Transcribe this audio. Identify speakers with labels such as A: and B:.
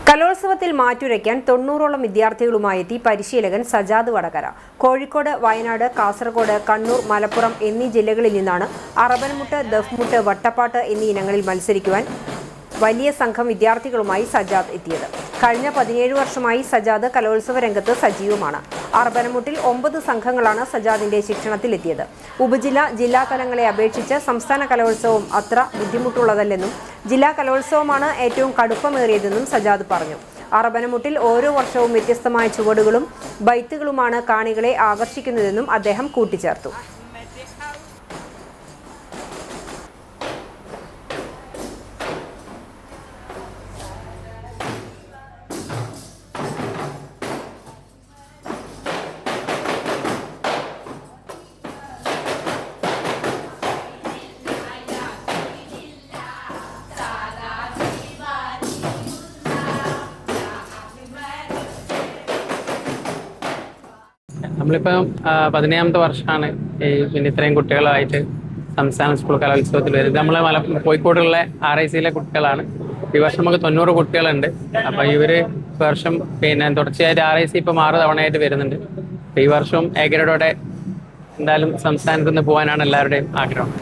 A: കലോത്സവത്തിൽ മാറ്റുരയ്ക്കാൻ 90ഓളം വിദ്യാർത്ഥികളുമായി എത്തി പരിശീലകൻ സജാദ് വടകര. കോഴിക്കോട്, വയനാട്, കാസർഗോഡ്, കണ്ണൂർ, മലപ്പുറം എന്നീ ജില്ലകളിൽ നിന്നാണ് അറബൻമുട്ട്, ദഫ്മുട്ട്, വട്ടപ്പാട്ട് എന്നീ ഇനങ്ങളിൽ മത്സരിക്കുവാൻ വലിയ സംഘം വിദ്യാർത്ഥികളുമായി സജാദ് എത്തിയത്. കഴിഞ്ഞ 17 വർഷമായി സജാദ് കലോത്സവ രംഗത്ത് സജീവമാണ്. അറബനമുട്ടിൽ 9 സംഘങ്ങളാണ് സജാദിന്റെ ശിക്ഷണത്തിലെത്തിയത്. ഉപജില്ല, ജില്ലാ തലങ്ങളെ അപേക്ഷിച്ച് സംസ്ഥാന കലോത്സവം അത്ര ബുദ്ധിമുട്ടുള്ളതല്ലെന്നും ജില്ലാ കലോത്സവമാണ് ഏറ്റവും കടുപ്പമേറിയതെന്നും സജാദ് പറഞ്ഞു. അറബനമുട്ടിൽ ഓരോ വർഷവും വ്യത്യസ്തമായ ചുവടുകളും ബൈത്തുകളുമാണ് കാണികളെ ആകർഷിക്കുന്നതെന്നും അദ്ദേഹം കൂട്ടിച്ചേർത്തു.
B: നമ്മളിപ്പം 17ാമത്തെ വർഷമാണ് പിന്നെ ഇത്രയും കുട്ടികളായിട്ട് സംസ്ഥാന സ്കൂൾ കലോത്സവത്തിൽ വരുന്നത്. നമ്മൾ കോഴിക്കോടുള്ള RICയിലെ കുട്ടികളാണ്. ഈ വർഷം നമുക്ക് 90 കുട്ടികളുണ്ട്. അപ്പോൾ ഇവര് വർഷം പിന്നെ തുടർച്ചയായിട്ട് RIC ഇപ്പോൾ 6 തവണയായിട്ട് വരുന്നുണ്ട്. അപ്പോൾ ഈ വർഷവും A ഗ്രേഡോടെ എന്തായാലും സംസ്ഥാനത്ത് നിന്ന് പോകാനാണ് എല്ലാവരുടെയും ആഗ്രഹം.